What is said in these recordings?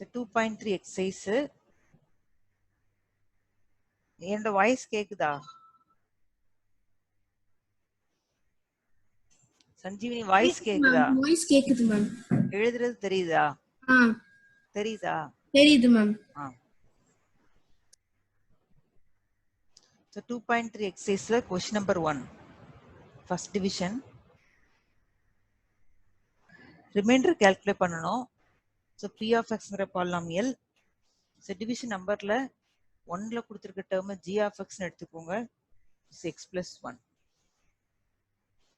So 2.3 exercise. என்னோட voice கேக்குதா? Sanjeevani voice கேக்குதா? வாய்ஸ் கேக்குது மேம். எழுதுறது தெரியுதா? தெரியுதா? தெரியுது ma'am. So 2.3 exercise question number 1. First division. Remainder calculate பண்ணனும். So p of x ங்கற polynomial. So division numberல 1ல கொடுத்திருக்க term g of x ன்னு எடுத்துக்கோங்க. It's x plus 1.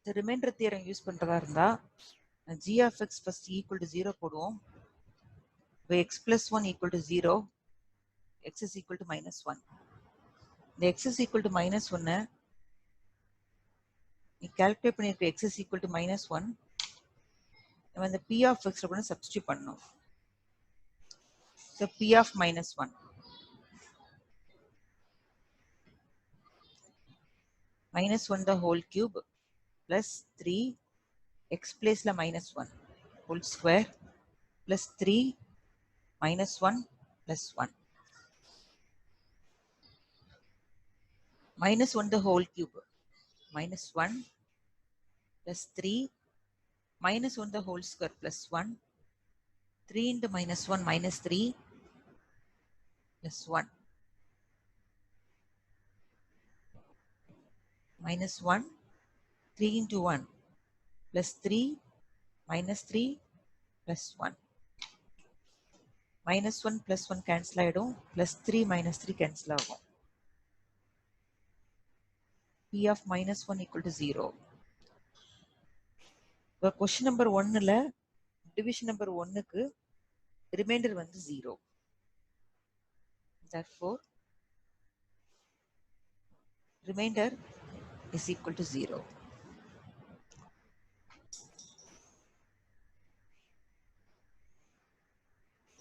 The remainder theorem use பண்றதா இருந்தா g of x first equal to 0 போடுவோம். By x plus 1 equal to 0, x is equal to minus 1. The x is equal to minus 1 நீ calculate பண்ணிருக்க x is equal to minus 1 நம்ம இந்த p of x கூட substitute பண்ணனும். So p of minus 1 minus 1 the whole cube plus 3 x place la minus 1 whole square plus 3 minus 1 plus 1 minus 1 the whole cube minus 1 plus 3 minus 1 the whole square plus 1 3 into minus 1 minus 3 plus 1 minus 1 3 into 1 plus 3 minus 3 plus 1 minus 1 plus 1 cancel ஆயிடும் plus 3 minus 3 cancel ஆகும் p of minus 1 equal to 0. இப்போ question number 1ல division number 1க்கு remainder வந்து 0. Therefore remainder is equal to 0.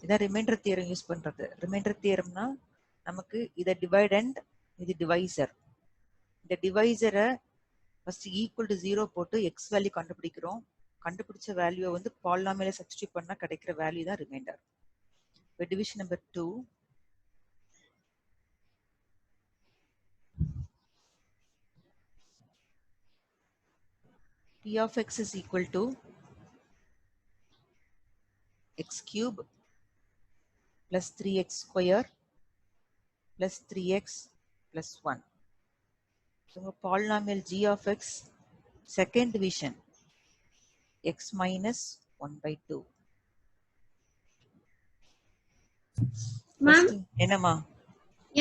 இத remainder theorem use பண்றது. remainder theoremனா நமக்கு இத dividend இது divisor. இந்த divisor first equal to 0 போட்டு x வேல்யூ கண்டுபிடிக்கிறோம். கண்டுபிடிச்ச வேல்யூவை வந்து polynomial சப்ஸ்டிட்யூட் பண்ணா கிடைக்கிற வேல்யூ தான் remainder. இப்போ division number 2 p of x is equal to x cube plus 3x square plus 3x plus 1. So polynomial g of x second division x minus 1 by 2. Ma'am என்னமா?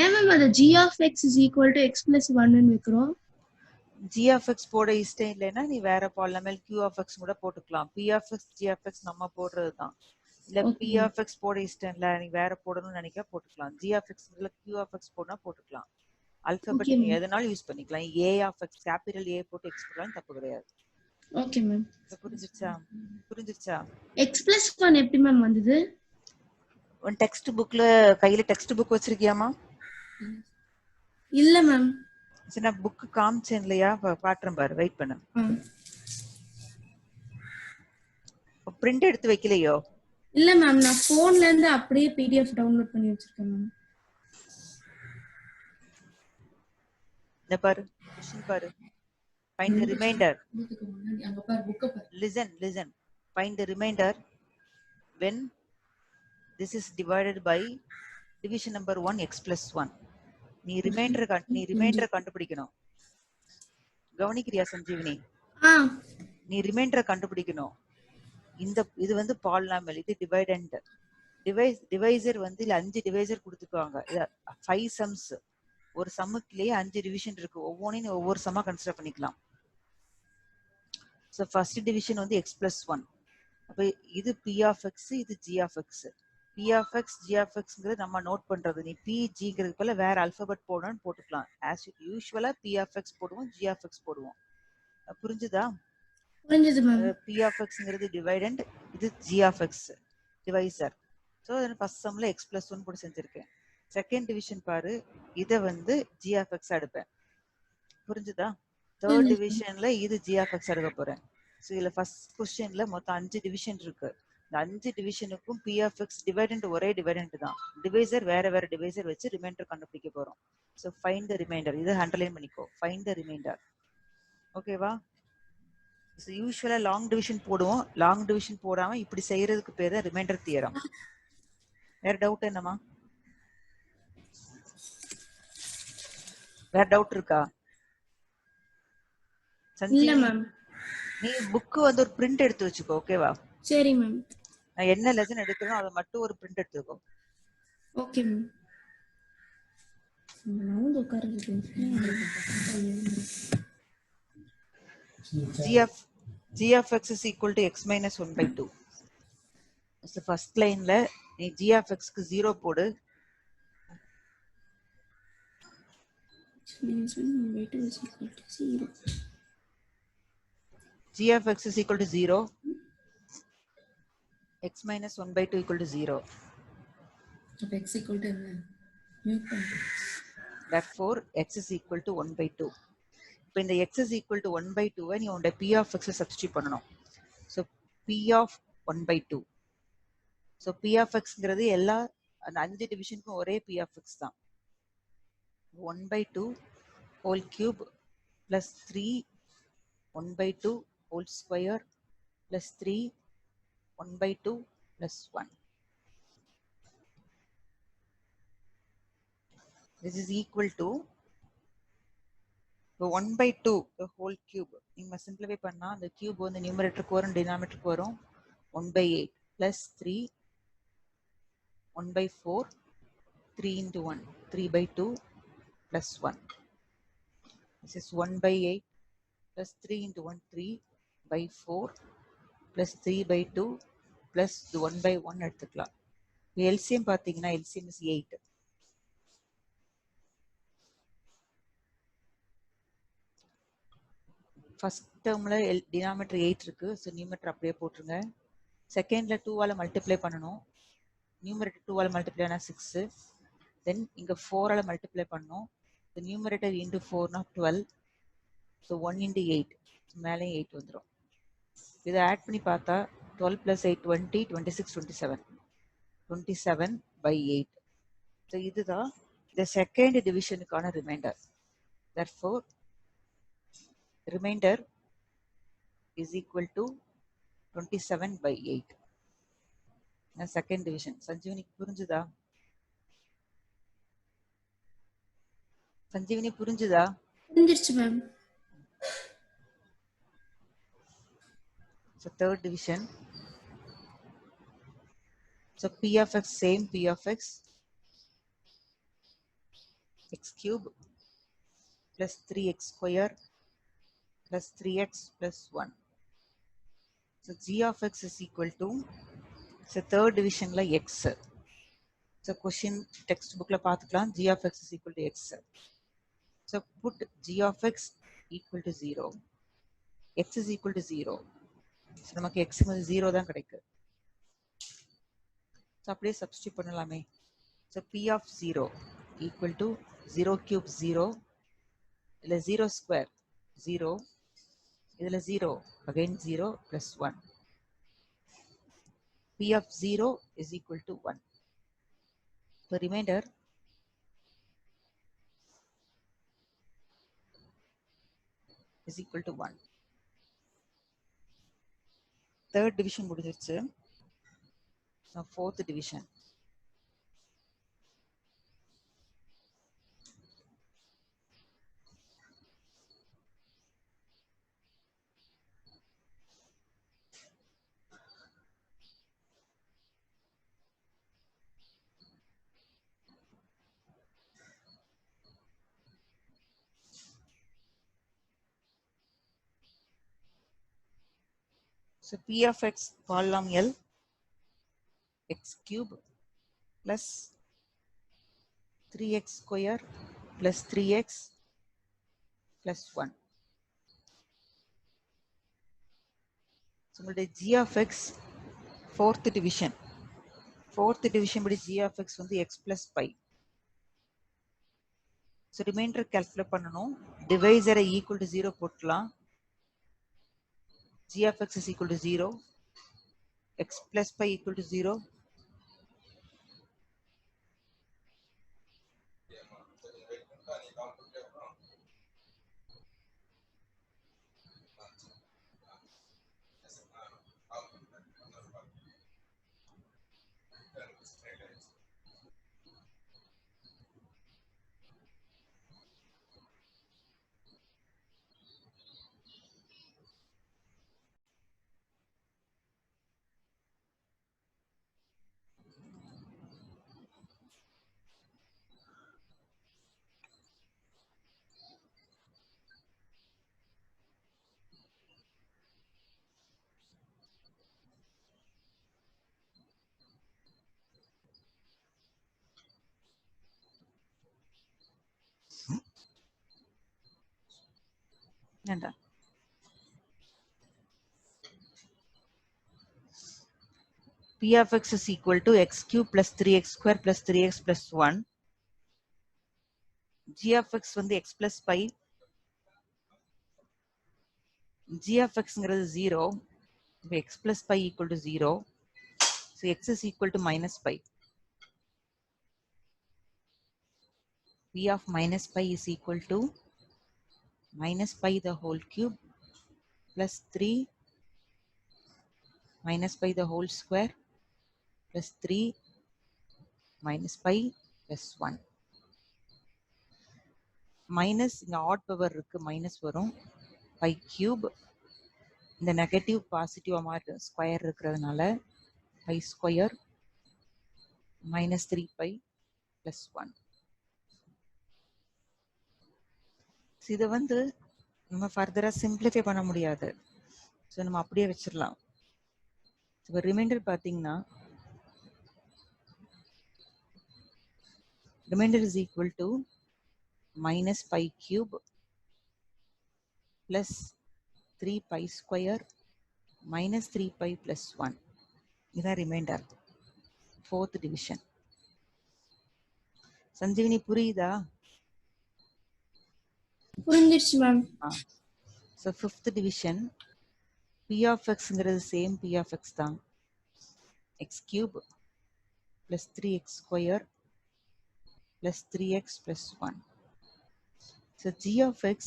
ஏன் ma'am அது g of x is equal to x plus 1 ன்னு வைக்கிறோம்? g of x போட இஷ்டம் இல்லைன்னா நீ வேற polynomial q of x கூட போட்டுக்கலாம். p of x g of x நம்ம போடுறது தான். இல்ல p of x போட இஷ்டம் இல்ல நீ வேற போடணும்னு நினைக்க போட்டுக்கலாம். g of x இல்ல q of x போடனா போட்டுக்கலாம். ஆல்பபெட் நீ எதனாலும் யூஸ் பண்ணிக்கலாம். a of x capital a போட்டு x போடலாம் தப்பு கிடையாது. Okay ma'am. புரிஞ்சிருச்சா? x plus 1 எப்படி மேம் வந்தது? உன் டெக்ஸ்ட் புக்ல கையில டெக்ஸ்ட் புக் வச்சிருக்கியாமா? இல்ல மேம். சரி நான் புக் காமிச்சேன் இல்லையா பாக்குறேன் பாரு வெயிட் பண்ணு. பிரிண்ட் எடுத்து வைக்கலையோ? இல்ல மேம் நான் போன்ல இருந்து அப்படியே PDF டவுன்லோட் பண்ணி வச்சிருக்கேன் மேம். இந்த பாரு क्वेश्चन பாரு. Find the remainder. அங்க பாரு புக்க பாரு. Listen. Find the remainder when this is divided by division number 1 x plus 1. நீ ரிமைண்டர் கண்டுபிடிக்கணும். கவனிக்கிறியா சஞ்சீவினி? நீ ரிமைண்டர் கண்டுபிடிக்கணும். இது வந்து polynomial, இது dividend. டிவைசர் வந்து இல்ல 5 டிவைசர் கொடுத்துருக்காங்க. 5 sums. ஒரு சம்முக்குலயே 5 டிவிஷன் இருக்கு. ஒவ்வொன்றையும் ஒவ்வொரு சம்மா கன்சிடர் பண்ணிக்கலாம். So first division வந்து x plus 1. அப்ப இது p of x, இது g of x. p of x, g of xங்கிறது நம்ம நோட் பண்றது. நீ p, gங்கிறது போல வேற ஆல்பபெட் போடணும்னு போட்டுக்கலாம். as usual p of x போடுவோம், g of x போடுவோம். புரிஞ்சுதா? புரிஞ்சது மேம். p of xங்கிறது dividend, இது g of x divisor. So first sumல x plus 1 போட்டு செஞ்சிருக்கேன். செகண்ட் டிவிஷன் பாரு, இத வந்து g of x எடுப்பேன். புரிஞ்சுதா? தேர்ட் டிவிஷன்ல இது g of x எடுக்க போறேன். ஸோ இதுல ஃபர்ஸ்ட் கொஸ்டின்ல மொத்தம் 5 டிவிஷன் இருக்கு. இந்த 5 டிவிஷனுக்கும் p of x டிவைடண்ட் ஒரே டிவைடண்ட் தான். டிவைசர் வேற வேற டிவைசர் வச்சு ரிமைண்டர் கண்டுபிடிக்க போறோம். So find the reminder. இதை அண்டர்லைன் பண்ணிக்கோ. Find the reminder. ஓகேவா? ஸோ யூஸ்வலாக லாங் டிவிஷன் போடுவோம். லாங் டிவிஷன் போடாம இப்படி செய்யறதுக்கு பேர் தான் ரிமைண்டர் தியரம். வேற டவுட் என்னமா? வேற டவுட் இருக்கா? இல்ல மேம். நீ புக்கு வந்து ஒரு பிரிண்ட் எடுத்து வச்சுக்கோ. ஓகேவா? சரி மேம். நான் என்ன லெசன் எடுக்கிறோம் அதை மட்டும் ஒரு பிரிண்ட் எடுத்துக்கோ. Okay ma'am. நான் உட்கார்றது g of x is equal to x minus 1 by 2. So first line ல நீ g of x க்கு 0 போடு. g of x is equal to 0. x minus 1 by 2 equal to 0. அப்ப x equal to என்ன? Therefore x is equal to 1 by 2. இப்போ இந்த x is equal to 1 by 2 நீ உன்னோட p of x சப்ஸ்டிட்யூட் பண்ணணும். So p of 1 by 2. So p of xங்கிறது எல்லா அந்த 5 டிவிஷனுக்கும் ஒரே p of x தான். 1 by 2 whole cube plus 3 1 by 2 whole square plus 3 1 by 2 plus 1. This is equal to 1 by 2 the whole cube. நீங்க simplify பண்ணா அந்த cube வந்து நியூமரேட்டருக்கு வரும், டினாமினேட்டருக்கு வரும். 1 by 8 plus 3 1 by 4 3 into 1 3 by 2 plus 1. This is 1 by 8 plus 3 into 1 3 by 4 plus 3 by 2 plus 1 by 1 எடுத்துக்கலாம். LCM பார்த்தீங்கன்னா LCM is 8. First டேர்ம்ல denominator 8 இருக்கு. So numerator அப்படியே போட்டுருங்க. செகண்ட்ல 2ஆல மல்டிப்ளை பண்ணணும். நியூமரேட்டர் 2ஆல மல்டிப்ளை ஆனா 6. தென் இங்க 4ஆல மல்டிப்ளை பண்ணணும். தி நியூமரேட்டர் இன்டு 4னா 12. ஸோ 1 இன்டு 8 மேலே 8 வந்துடும். இதை ஆட் பண்ணி பார்த்தா 12 plus 8 20 26 27 27 by 8. ஸோ இதுதான் இந்த செகண்ட் டிவிஷனுக்கான remainder. Therefore remainder is equal to 27 by 8. Second division. Sanjeevani புரிஞ்சுதா? சஞ்சீவினி புரிஞ்சுதா? புரிஞ்சிருச்சு ma'am. So third division. So p of x same p of x x cube plus 3x square plus 3x plus 1. So g of x is equal to, so third division la x. So question textbook la paathukalam g of x is equal to x. So put g of x equal to 0. X is equal to 0. So நமக்கு x வந்து 0 தான் கிடைக்கு. So அப்படியே substitute பண்ணலாமே. So p of 0 equal to 0 cube 0. இல்ல 0 square 0. இதுல 0 again 0 plus 1. P of 0 is equal to 1. The remainder is equal to 1. Third division முடிஞ்சிருச்சு. Now fourth division. So p of x polynomial x cube plus 3x square plus 3x plus 1. So உங்களுடைய g of x fourth division. Fourth division படி g of x வந்து x plus pi. So remainder calculate பண்ணணும். Divisor equal to 0 போட்டுலாம். G of x is equal to 0. x plus pi equal to 0. ஏண்டா p of x is equal to x cube plus 3x square plus 3x plus 1. g of x வந்து x plus pi. g of x ங்கிறது 0. இப்போ x plus pi equal to 0. So x is equal to minus pi. p of minus pi is equal to minus pi the whole cube plus 3 minus pi the whole square plus 3 minus pi plus 1. Minus இங்கே odd power இருக்கு, minus வரும். Pi cube இந்த negative positive மாதிரி square இருக்கிறதுனால pi square minus 3 pi plus 1. இதை வந்து நம்ம ஃபர்தராக சிம்பிளிஃபை பண்ண முடியாது. ஸோ நம்ம அப்படியே வச்சிடலாம். இப்போ ரிமைண்டர் பார்த்தீங்கன்னா remainder is equal to minus pi cube plus 3 pi square minus 3 pi plus 1. இதுதான் ரிமைண்டர், ஃபோர்த் டிவிஷன். சஞ்சீவினி புரியுதா? புரிஞ்சிருச்சு ma'am. So fifth division p of xங்கிறது சேம் p of x தான், x cube plus 3x square plus 3x plus 1. So g of x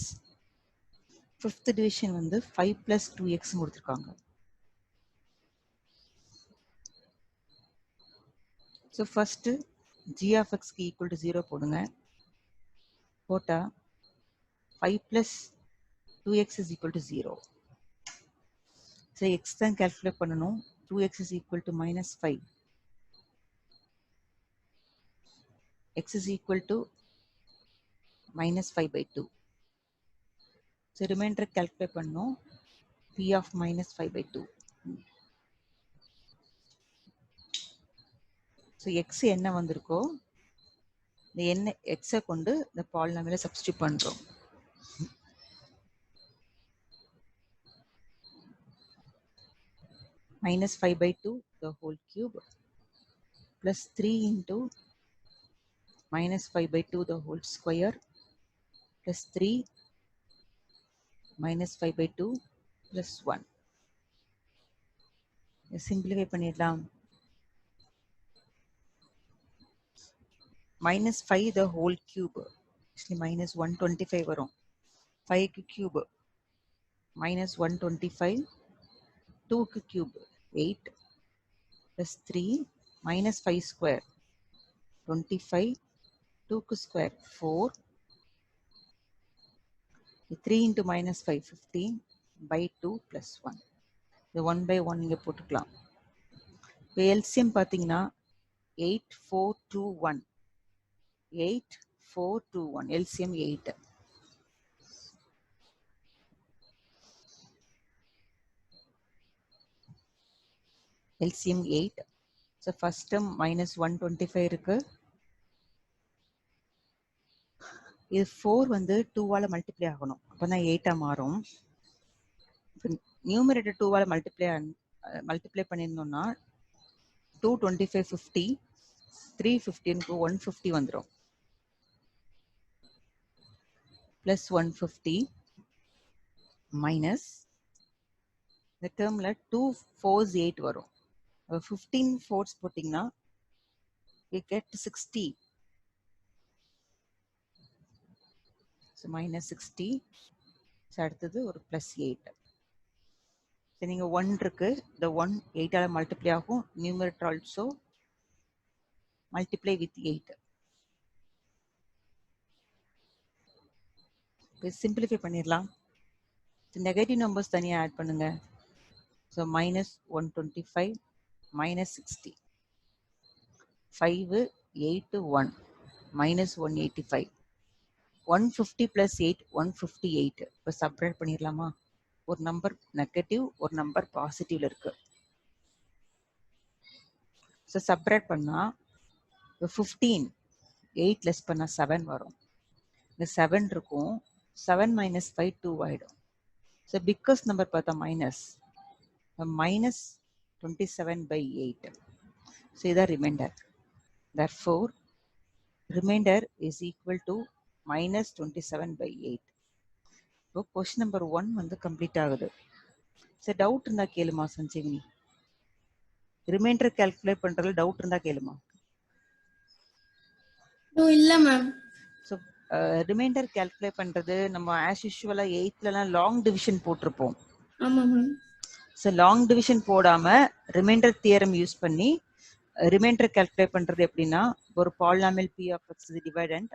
fifth division வந்து 5 plus 2x கொடுத்துருக்காங்க. So first g of x equal to 0 போடுங்க. போட்டா 5 plus 2x is equal to 0. So x தான் calculate பண்ணணும். 2x is equal to minus 5. x is equal to minus 5 by 2. So remainder calculate பண்ணணும். p of minus 5 by 2. So x என்ன வந்திருக்கோ இந்த என்ன எக்ஸை கொண்டு இந்த பாலினாமியலை சப்ஸ்டியூட் பண்ணுறோம். minus 5 by 2 the whole cube plus 3 into minus 5 by 2 the whole square plus 3 minus 5 by 2 plus 1. Simplify பண்ணிடலாம். minus 5 the whole cube actually minus 125 வரும். 5 cube minus 125, 2 cube 8 plus 3 minus 5 square 25, 2 square 4, 3 into minus 5 15 by 2 plus 1. இது 1 by 1 இங்கே போட்டுக்கலாம். இப்போ LCM பார்த்தீங்கன்னா 8421 8421 LCM 8. LCM 8. So first term minus 125 இருக்கு. இது 4 வந்து 2 ஆல மல்டிப்ளை ஆகணும், அப்பதான் 8 மாறும். நியூமரேட்டர் 2 ஆல மல்டிப்ளை பண்ணியிருந்தோம்னா 225 50 315 150 வந்துடும். பிளஸ் 150 மைனஸ் இந்த டேர்ம்ல 2 4 8 வரும். 15 fourths போட்டிங்கன்னா we get 60. So minus 60. So அடுத்தது ஒரு plus 8. So நீங்க 1 இருக்கு, the 1 8 ஆல multiply ஆகும், numerator also multiply with 8. simplify பண்ணிடலாம். So negative numbers தனியா add பண்ணுங்க. So minus 125 minus 60. 5 8 1 minus 185. 150 plus 8 158. இப்போ சப்ட்ராக்ட் பண்ணிடலாமா? ஒரு நம்பர் நெகட்டிவ் ஒரு நம்பர் பாசிட்டிவ்ல இருக்கு. ஸோ சப்ட்ராக்ட் பண்ணா 15 8 லெஸ் பண்ணா 7 வரும். இந்த 7 இருக்கும், 7 minus 5 2 ஆயிடும். ஸோ பிக்கஸ்ட் நம்பர் பார்த்தா மைனஸ் minus 27/8. ஸோ இதான் reminder. therefore remainder is equal to minus 27/8. இப்போ கொஸ்டின் நம்பர் 1 வந்து கம்ப்ளீட் ஆகுது. சரி டவுட் இருந்தா கேளுமா சஞ்சீவினி? ரிமைண்டர் கால்குலேட் பண்றதுல டவுட் இருந்தா கேளுமா? இல்ல மேம். ஸோ ரிமைண்டர் கால்குலேட் பண்றது நம்ம ஆஸ் யூஷுவலா 8th லாங் டிவிஷன் போட்டிருப்போம். ஆமா மேம். ஸோ லாங் டிவிஷன் போடாம ரிமைண்டர் தியரம் யூஸ் பண்ணி ரிமைண்டர் கால்குலேட் பண்றது எப்படின்னா, ஒரு polynomial p of x is dividend.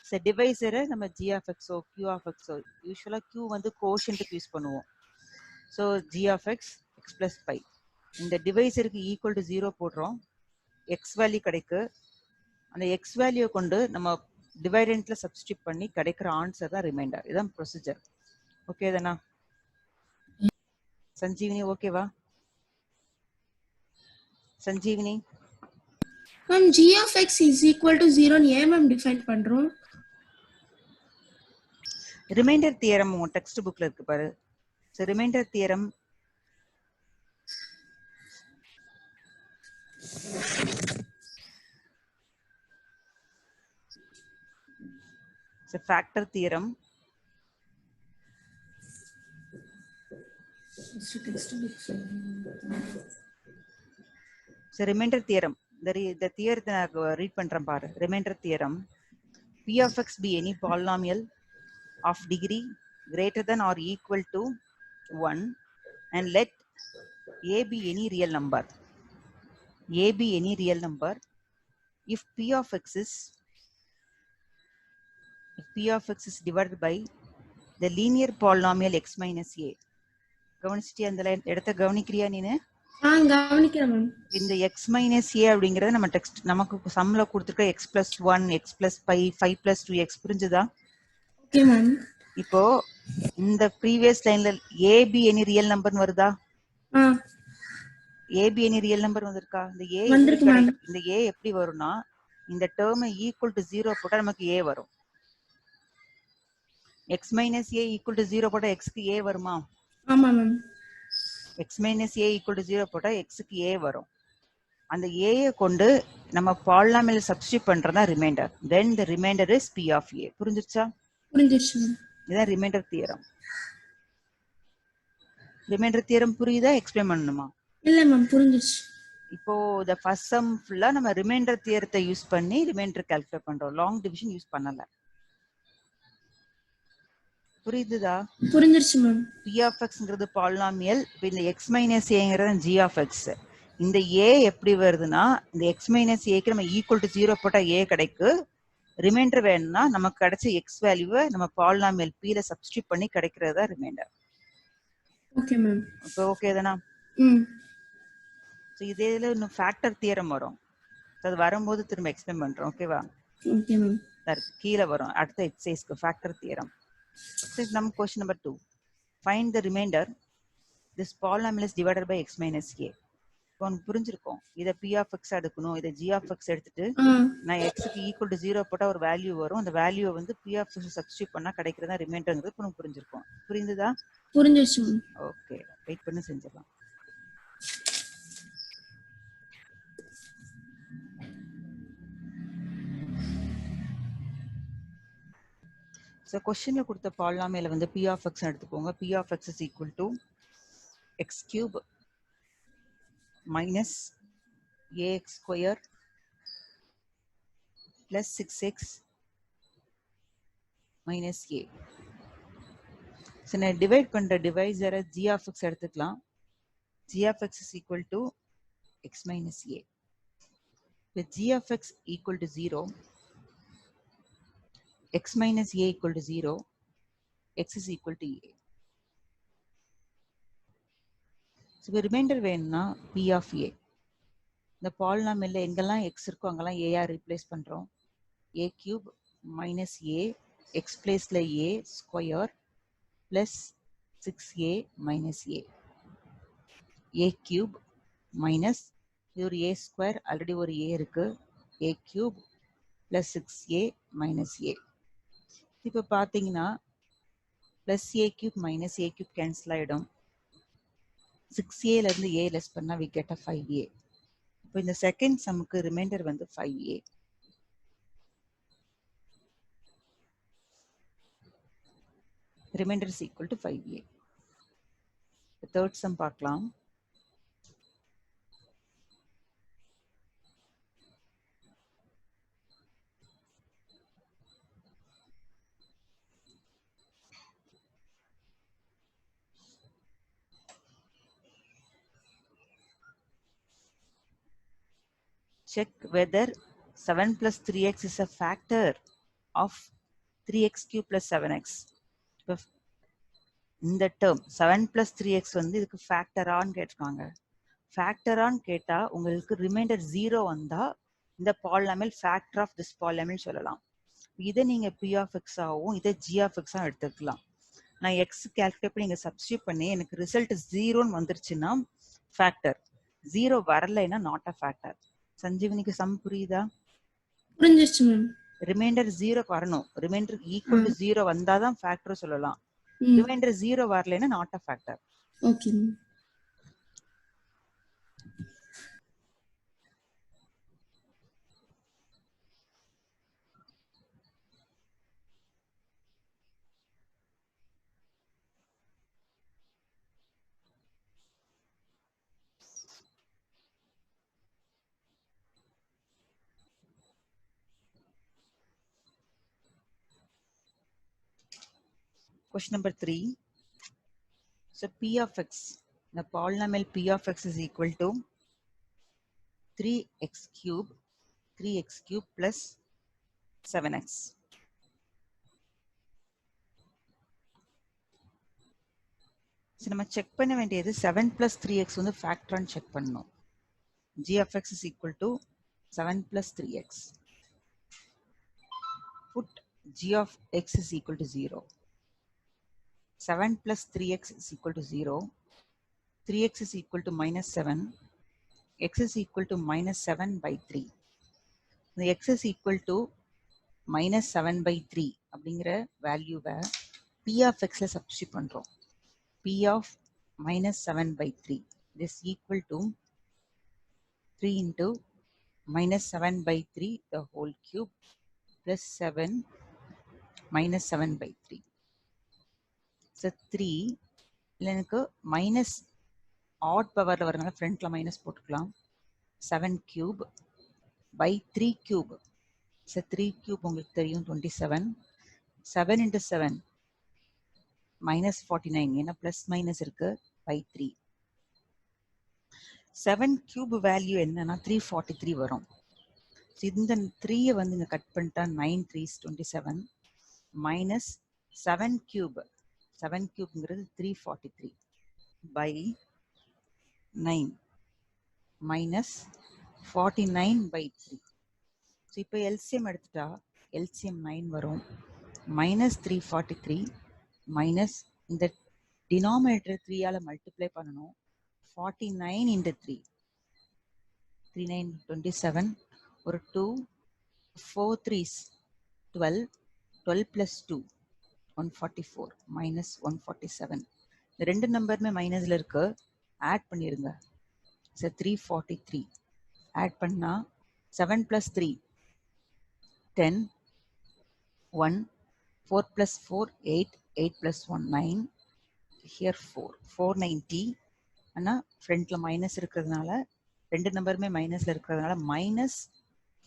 So டிவைசரை நம்ம g of x O q of x ஓ, யூஸ்வலா q வந்து கோஷன்ட்டுக்கு யூஸ் பண்ணுவோம். So g of x x plus pi. இந்த டிவைசருக்கு ஈக்குவல் டு 0 போடுறோம், எக்ஸ் வேல்யூ கிடைக்கு. அந்த எக்ஸ் வேல்யூ கொண்டு நம்ம டிவைடண்ட்ல சப்ஸ்டிட் பண்ணி கிடைக்கிற ஆன்சர் தான் ரிமைண்டர். இதுதான் ப்ரொசீஜர். ஓகே தானா சஞ்சீவினி? ஓகேவா Sanjeevini? Ma'am g of x is equal to 0 ன்னு ஏன் மேம் டிஃபைன் பண்றோம்? ரிமைண்டர் தியரம் உங்க டெக்ஸ்ட் புக்ல இருக்கு பாரு. So remainder theorem factor theorem. So remainder theorem இந்த தியரத்தை நான் ரீட் பண்றேன் பாரு. Remainder theorem, p of x be any polynomial of degree greater than or equal to 1 and let a be any real number. A be any real number if p of x is divided by the linear polynomial x minus a. கவனிச்சிட்டியா? அந்த இடத்த கவனிக்கிறியா நீனு? கவனிக்கிறேன் ma'am. இந்த x minus a அப்படிங்கறது நம்ம text நமக்கு சம்ல கொடுத்திருக்க x plus 1 x plus 5 5 plus 2x. புரிஞ்சுதா? Okay ma'am. இப்போ இந்த ப்ரீவியஸ் லைன்ல a b any real number வருதா? a b any real number வந்திருக்கா? இந்த a வந்திருக்கு மேம். இந்த a எப்படி வரும்னா, இந்த டேர்ம் ஈக்குவல் டு 0 போட்டா நமக்கு a வரும். x minus a equal to 0 போட்டா x க்கு a வருமா? ஆமா ma'am. x minus a equal to 0 போட்டா x க்கு a வரும். அந்த a கொண்டு நம்ம பாலினாமியல் சப்ஸ்டிட்யூட் பண்றதா remainder. then the remainder is p of a. புரிஞ்சிருச்சா? புரிஞ்சிருச்சு. இதான் ரிமைண்டர் தியரம். ரிமைண்டர் தியரம் புரியுதா? எக்ஸ்பிளைன் பண்ணணுமா? இல்ல மேம், புரிஞ்சிருச்சு. இப்போ the first sum ஃபுல்லா நம்ம ரிமைண்டர் தியரத்தை யூஸ் பண்ணி ரிமைண்டர் கால்குலேட் பண்றோம். லாங் டிவிஷன் யூஸ் பண்ணல. புரியுதுதா? புரிஞ்சிருச்சு மேம். p of xங்கிறது பாலினாமியல். இப்போ இந்த x minus aங்கிறது g of x. இந்த a எப்படி வருதுன்னா, இந்த x minus aக்கு நம்ம ஈக்குவல் டு 0 போட்டா a கிடைக்கு. ரிமைண்டர் வேணும்னா நமக்கு கிடைச்ச x வேல்யூவை நம்ம பாலினாமியல் p ல சப்ஸ்டிட்யூட் பண்ணி கிடைக்கிறது தான் ரிமைண்டர். Okay ma'am. இப்போ ஓகே தானா? ஸோ இதேல இன்னும் ஃபேக்டர் தியரம் வரும். அது வரும்போது திரும்ப எக்ஸ்பிளைன் பண்றோம். ஓகேவா? Okay ma'am. கீழே வரும் அடுத்த எக்ஸசைஸ்க்கு ஃபேக்டர் தியரம். நம்ம question number 2, find the remainder this polynomial is divided by x minus a. இப்போ உனக்கு புரிஞ்சிருக்கும், இதை p of x எடுக்கணும், இதை g of x எடுத்துட்டு நான் x க்கு ஈக்குவல் டு 0 போட்டா ஒரு வேல்யூ வரும். அந்த வேல்யூவை வந்து p of x சப்ஸ்டிட்யூட் பண்ணா கிடைக்கிறதா ரிமைண்டர்ங்கிறது உனக்கு புரிஞ்சிருக்கும். புரியுதுதா? புரிஞ்சிருச்சு. ஓகே, வெயிட் பண்ணி செஞ்சிடலாம். ஸோ கொஸ்டின்ல கொடுத்த பாலினாமியல வந்து p of x எடுத்துக்கோங்க. p of x is equal to x cube minus ax square plus 6x minus a. So நான் டிவைட் பண்ற டிவைசரை g of x எடுத்துக்கலாம். g of x is equal to x minus a. With g of x equal to 0, x minus a equal to 0, x is equal to a. So the remainder வேணும்னா p of a. இந்த polynomial எங்கெல்லாம் x இருக்கோ அங்கெல்லாம் a replace பண்றோம். a cube minus a x placeல a square plus 6a minus a. a cube minus இது ஒரு a square already ஒரு a இருக்கு. a cube plus 6a minus a. இப்போ பார்த்தீங்கன்னா plus a cube minus a cube cancel ஆயிடும். 6a ல இருந்து a less பண்ணா we get a 5a. இப்போ இந்த செகண்ட் சம்முக்கு ரிமைண்டர் வந்து 5a. Remainder is equal to 5a. The third sum பார்க்கலாம். Check whether 7 plus 3x is a factor of 3x cube plus 7x. இப்போ இந்த term 7 plus 3x வந்து இதுக்கு factor ஆன்னு கேட்டிருக்காங்க. factor ஆன்னு கேட்டா உங்களுக்கு ரிமைண்டர் 0 வந்தா இந்த polynomial factor of this polynomial சொல்லலாம். இதை நீங்க p of x ஆகவும் இதை g of x ஆகவும் எடுத்துக்கலாம். நான் x கால்குலேட் பண்ணி இங்க சப்ஸ்டியூட் பண்ணி எனக்கு ரிசல்ட் 0ன்னு வந்துருச்சுன்னா ஃபேக்டர், 0 வரலைன்னா நாட் அ ஃபேக்டர். சஞ்சீவனிக்கு சம் புரியுதா? புரிஞ்சிருச்சு மேம். ரிமைண்டர் 0 வரணும். ரிமைண்டர் ஈக்குவல் டு 0 வந்தாதான் ஃபேக்டர் சொல்லலாம். ரிமைண்டர் 0 வரலைன்னா not a factor. Okay ma'am. Question number 3. So p of x, the polynomial p of x is equal to 3x cube plus 7x. So நம்ம check பண்ண வேண்டியது 7 plus 3x வந்து ஃபேக்டரான்னு check பண்ணணும். g of x is equal to 7 plus 3x. Put g of x is equal to 0. 7 plus 3x is equal to 0. 3x is equal to minus 7. X is equal to minus 7 by 3. The x is equal to minus 7 by 3 அப்படிங்கிற வேல்யூவை p of x ல substitute பண்றோம். p of minus 7 by 3 is equal to 3 into minus 7 by 3 the whole cube plus 7 minus 7 by 3. So 3 எனக்கு minus odd powerல வரனால ஃப்ரண்ட்ல minus போட்டுக்கலாம். 7 cube by 3 cube. So 3 cube உங்களுக்கு தெரியும் 27. 7 into 7 minus 49. ஏன்னா plus minus இருக்கு by 3. 7 cube வேல்யூ என்னன்னா 343 வரும். இந்த 3 வந்து இங்க கட் பண்ணிட்டா 9 3s 27 minus 7 cube. 7 cubeங்கிறது 343 by 9 minus 49 by 3. So இப்போ எல்சிஎம் எடுத்துட்டா எல்சிஎம் 9 வரும். மைனஸ் 343 மைனஸ் இந்த டினாமினேட்டர் 3ஆல் மல்டிப்ளை பண்ணணும். 49 into 3. 3 9 27. ஒரு 2 4 3s 12. 12 plus 2 144 minus 147. இந்த ரெண்டு நம்பருமே மைனஸ்ல இருக்கு, ஆட் பண்ணிருங்க. ஸோ 343 ஆட் பண்ணா 7 plus 3 10 1 4 plus 4 8 8 plus 1 9 here 4 490. ஆனால் ஃப்ரண்ட்ல மைனஸ் இருக்கிறதுனால ரெண்டு நம்பருமே மைனஸ்ல இருக்கிறதுனால மைனஸ்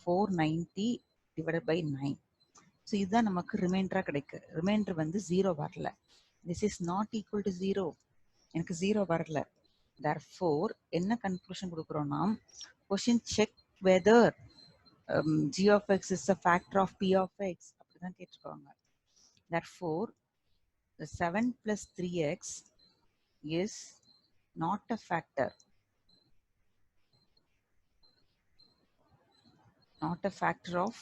490 டிவைடட் பை 9. ஸோ இதுதான் நமக்கு ரிமைண்டரா கிடைக்கு. ரிமைண்டர் வந்து 0 வரல. This is not equal to 0. எனக்கு 0 வரல. therefore என்ன கன்க்ளூஷன் கொடுக்குறோம்னா question check whether g of x is a factor of p of x அப்படிதான் கேட்டிருக்காங்க. therefore the 7 plus 3x is not a factor. Not a factor of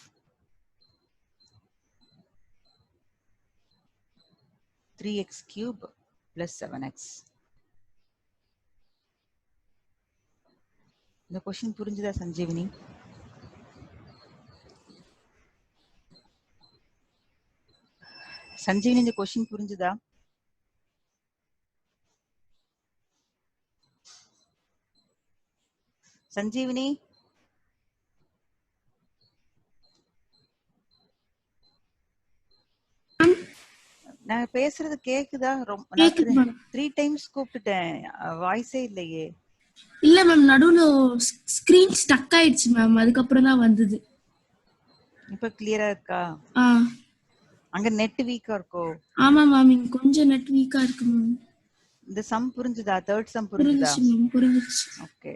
3x cube plus 7x. இந்த question புரிஞ்சுதா சஞ்சீவினி? சஞ்சீவினி இந்த question புரிஞ்சுதா? சஞ்சீவினி நான் பேசுறது கேக்குதா? நான் 3 டைம்ஸ் கூப்பிட்டுட்டேன், வாய்ஸே இல்லையே. இல்ல மேம், நடுவுல ஸ்கிரீன் ஸ்டக் ஆயிடுச்சு மேம், அதுக்கப்புறம் தான் வந்தது. இப்ப கிளியரா இருக்கா? அங்க நெட் வீக்கா இருக்கோ? ஆமா மேம், இங்க கொஞ்சம் நெட் வீக்கா இருக்கு மேம். இந்த சம் புரிஞ்சுதா? தேர்ட் சம் புரிஞ்சுதா? புரிஞ்சுச்சு. ஓகே.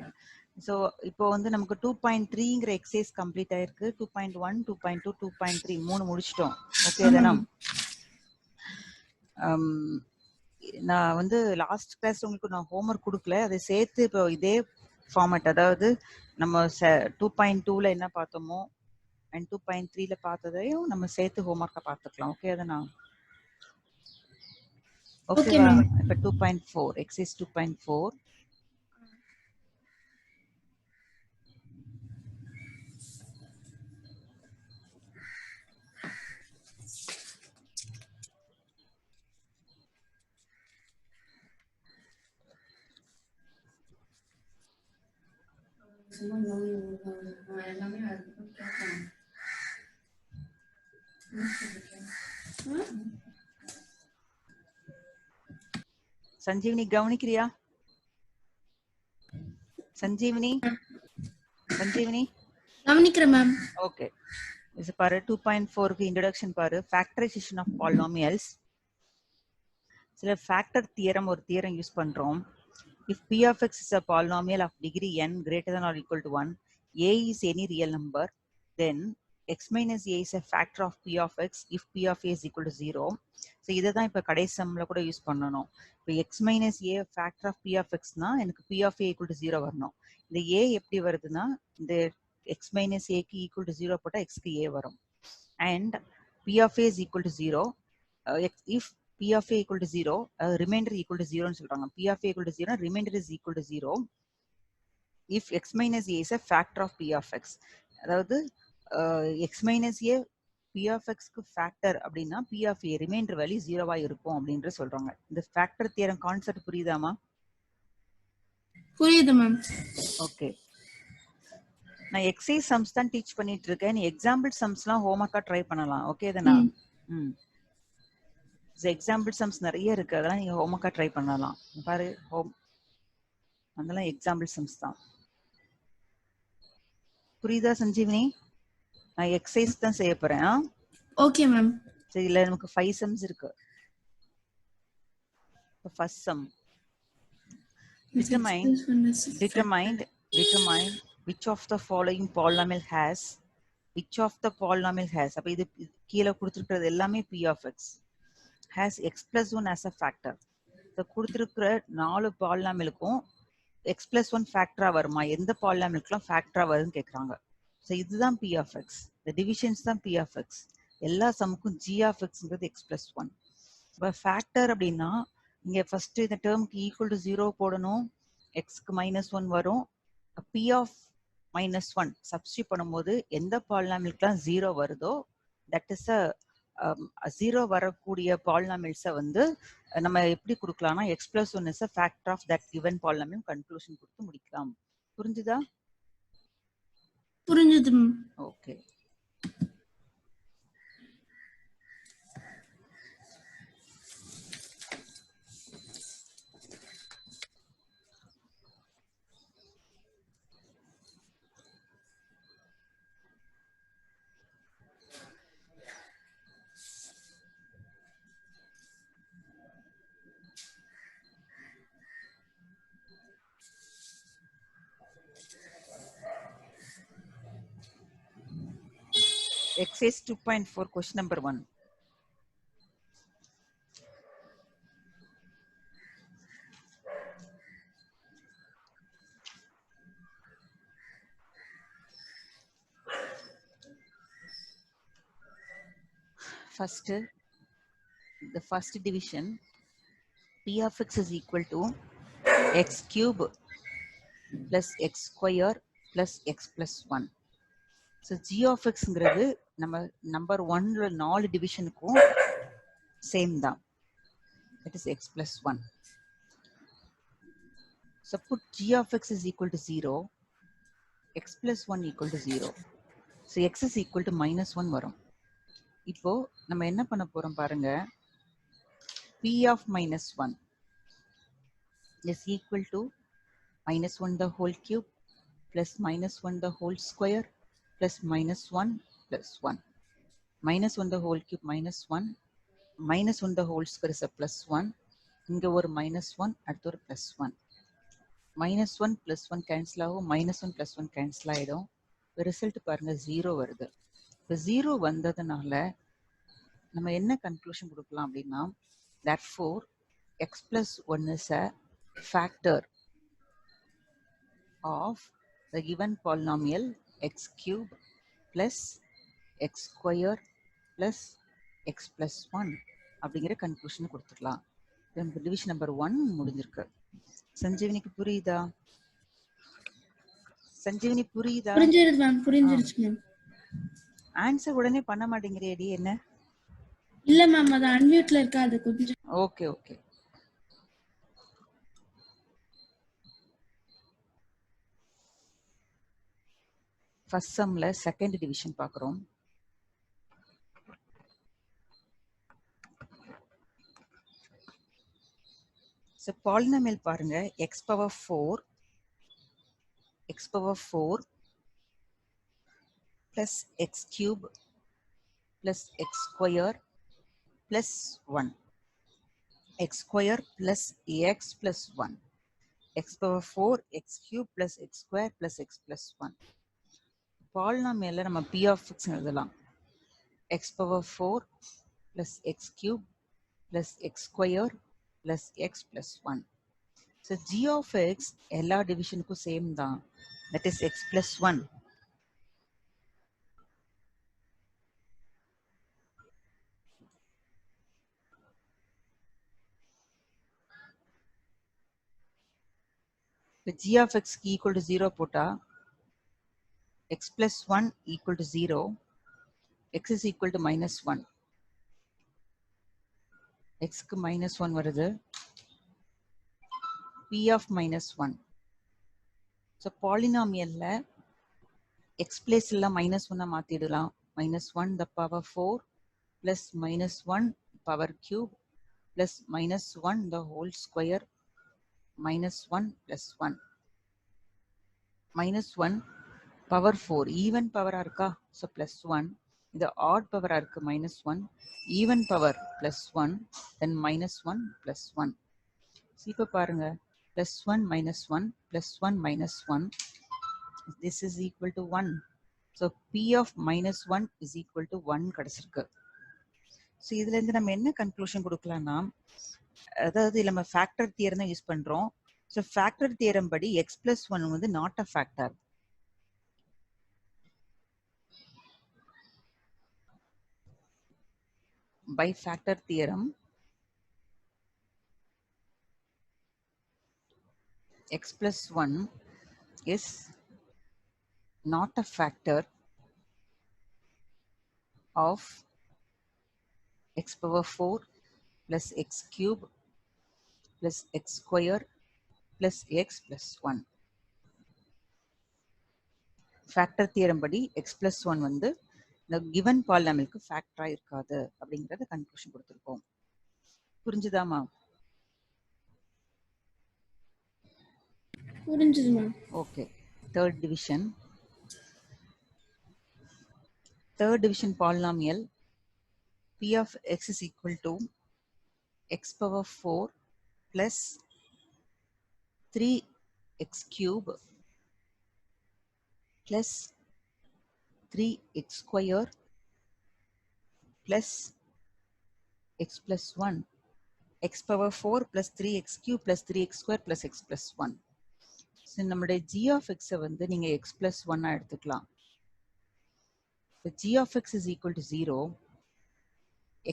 சோ இப்போ வந்து நமக்கு 2.3ங்கற எக்ஸசைஸ் கம்ப்ளீட் ஆயிருக்கு. 2.1 2.2 2.3 மூணு முடிச்சிட்டோம். ஓகே தானா? நான் வந்து லாஸ்ட் கிளாஸ் உங்களுக்கு நான் ஹோம்வொர்க் கொடுக்கல, அதை சேர்த்து இப்போ இதே ஃபார்மேட், அதாவது நம்ம 2.2ல என்ன பார்த்தோமோ அண்ட் 2.3ல பார்த்ததையும் நம்ம சேர்த்து ஹோம்வொர்க்கை பார்த்துக்கலாம். ஓகே தானா? ஓகேவா? இப்போ 2.4 எக்ஸசைஸ் 2.4. சஞ்சீவினி கவனிக்கிறியா? சஞ்சீவினி சஞ்சீவினி கவனிக்கிறேன் மேம். ஓகே. இது பாரு 2.4க்கு இன்ட்ரோடக்ஷன் பாரு. Factorisation of polynomials. சில ஃபேக்டர் தியரம் ஒரு தியரம் யூஸ் பண்றோம். if p of x is a polynomial of degree n greater than or equal to 1, a is any real number, then x minus a is a factor of p of x if p of a is equal to 0. So இதை தான் இப்போ கடைசி சம்மில் கூட use பண்ணணும். இப்போ x minus a factor of p of எக்ஸ்னா எனக்கு p of a equal to 0 வரணும். இந்த ஏ எப்படி வருதுன்னா இந்த எக்ஸ் மைனஸ் ஏக்கு ஈக்குவல் டு 0 போட்டால் எக்ஸ்க்கு ஏ வரும். And p of a is equal to 0 if p of a equal to 0, remainder equal to 0 ன்னு சொல்றாங்க. p of a equal to 0, remainder is equal to 0 if x minus a is a factor of p of x. அதாவது x minus a p of x க்கு factor அப்படின்னா p of a remainder value 0வா இருக்கும் அப்படின்ற சொல்றாங்க. இந்த factor theorem concept புரியுதாமா? புரியுது மேம். ஓகே. நான் எக்ஸசைஸ் சம்ஸ் தான் டீச் பண்ணிட்டு இருக்கேன். நீ எக்ஸாம்பிள் சம்ஸ்லாம் ஹோம்வொர்க்கா ட்ரை பண்ணலாம். ஓகே தானா? எக்ஸாம்பிள் சம்ஸ் நிறைய இருக்கு, அதெல்லாம் நீங்க ஹோம்வொர்க்கா ட்ரை பண்ணலாம். பாரு அதெல்லாம் எக்ஸாம்பிள் சம்ஸ் தான். புரியுதா சஞ்சீவினி? நான் எக்ஸசைஸ் தான் செய்ய போறேன். Okay ma'am. சரி, இல்ல நமக்கு 5 சம்ஸ் இருக்கு. First sum, determine which of the following polynomial has அப்ப இது கீழே கொடுத்திருக்கிறது எல்லாமே p of x has x plus 1 as a factor. So கொடுத்துருக்கிற 4 பாலினாமியலுக்கும் x plus 1 ஃபேக்டரா வருமா? எந்த பாலினாமியலுக்குலாம் ஃபேக்டரா வருதுன்னு கேட்குறாங்க. ஸோ இதுதான் p of x. இந்த டிவிஷன்ஸ் தான் p of x. எல்லா சமுக்கும் g of xங்கிறது x plus 1. இப்போ ஃபேக்டர் அப்படின்னா இங்கே ஃபர்ஸ்ட் இந்த டேர்முக்கு ஈக்குவல் டு 0 போடணும், எக்ஸ்க்கு -1 வரும். p of -1 சப்ஸ்டியூட் பண்ணும்போது எந்த பாலினாமியலுக்குலாம் 0 வருதோ தட் இஸ் அ 0 வரக்கூடிய பாலினாமியல்ஸை வந்து நம்ம எப்படி கொடுக்கலாம்னா x plus 1 is a factor of that given polynomial conclusion கொடுத்து முடிக்கலாம். புரிஞ்சுதா? புரிஞ்சுது. Okay. Exercise 2.4 question number 1. The first division, P of x is equal to x cube plus x square plus x plus 1. So G of x ங்கிறது நம்ம number 1 4 divisionக்கும் same தான். That is x plus 1. So put G of x is equal to 0, x plus 1 equal to 0. So x is equal to minus 1 வரும். இப்போ நம்ம என்ன பண்ண போறோம் பாருங்க. P of minus 1 is equal to minus 1 the whole cube plus minus 1 the whole square plus minus 1 plus 1. Minus 1 the whole cube minus 1. Minus 1 the whole square is a plus 1. இங்க ஒரு minus 1 அடுத்து ஒரு plus 1. Minus 1 plus 1 cancel ஆகும். Minus 1 plus 1 cancel ஆயிடும். Result பாருங்க 0 வருது. இப்போ 0 வந்ததுனால நம்ம என்ன கன்க்ளூஷன் கொடுக்கலாம் அப்படின்னா, therefore x plus 1 is a factor of the given polynomial x cube plus x square plus x plus 1 அப்படிங்கிற கன்க்ளூஷன் கொடுத்துக்கலாம். டிவிஷன் நம்பர் 1 முடிஞ்சிருக்கு. சஞ்சீவனிக்கு புரியுதா? சஞ்சீவனி புரியுதா? புரிஞ்சிருச்சு மேம், புரிஞ்சிருச்சு மேம். ஆன்சர் உடனே பண்ண மாட்டேங்கிறேடி என்ன? இல்ல மேம், அது அன்மியூட்ல இருக்கா, அது கொஞ்சம். Okay okay. ஃபர்ஸ்ட் சம்ல செகண்ட் டிவிஷன் பார்க்குறோம். ஸோ பாலினாமியல் பாருங்க, x power 4 plus x cube plus x square plus 1. X square plus x plus 1. X power 4 x cube plus x square plus x plus 1. பாலினாமியல்ல நம்ம p of x எழுதலாம். x power 4 plus x cube plus x square plus x plus 1. So g of x எல்லா டிவிஷனுக்கும் same தான். That is x plus 1. இப்போ g of x equal to 0 போட்டா x plus 1 equal to 0, x is equal to minus 1. x க்கு minus 1 வருது. p of minus 1. So பாலினாமியல்ல x place எல்லாம் minus 1 மாத்திடலாம். minus 1 the power 4 plus minus 1 power cube plus minus 1 the whole square minus 1 plus 1. minus 1 power 4 even power இருக்கா? So plus 1. இது odd power இருக்கு minus 1. even power plus 1. then minus 1 plus 1. So இப்போ பாருங்க, plus 1 minus 1 plus 1 minus 1. This is equal to 1. So p of minus 1 is equal to 1 கிடைச்சிருக்கு. So இதுல இருந்து நம்ம என்ன கன்க்ளூஷன் கொடுக்கலாம்னா, அதாவது நம்ம ஃபேக்டர் தியரம் தான் யூஸ் பண்றோம். ஸோ ஃபேக்டர் தியரம் படி எக்ஸ் பிளஸ் 1 வந்து not a factor. By factor theorem, x plus 1 is not a factor of x power 4 plus x cube plus x square plus x plus 1. Factor theorem படி x plus 1 வந்து இந்த given polynomialக்கு ஃபேக்டரா இருக்காது அப்படிங்கறத conclusion கொடுத்திருக்கோம். புரிஞ்சுதாமா? புரிஞ்சுது மேம். Okay. third division polynomial p of x is equal to x power 4 plus 3x cube plus 3x square plus x plus 1, x power 4 plus 3x cube plus 3x square plus x plus 1. So நம்முடைய g of x வந்து நீங்க x plus 1 எடுத்துக்கலாம். So g of x is equal to 0,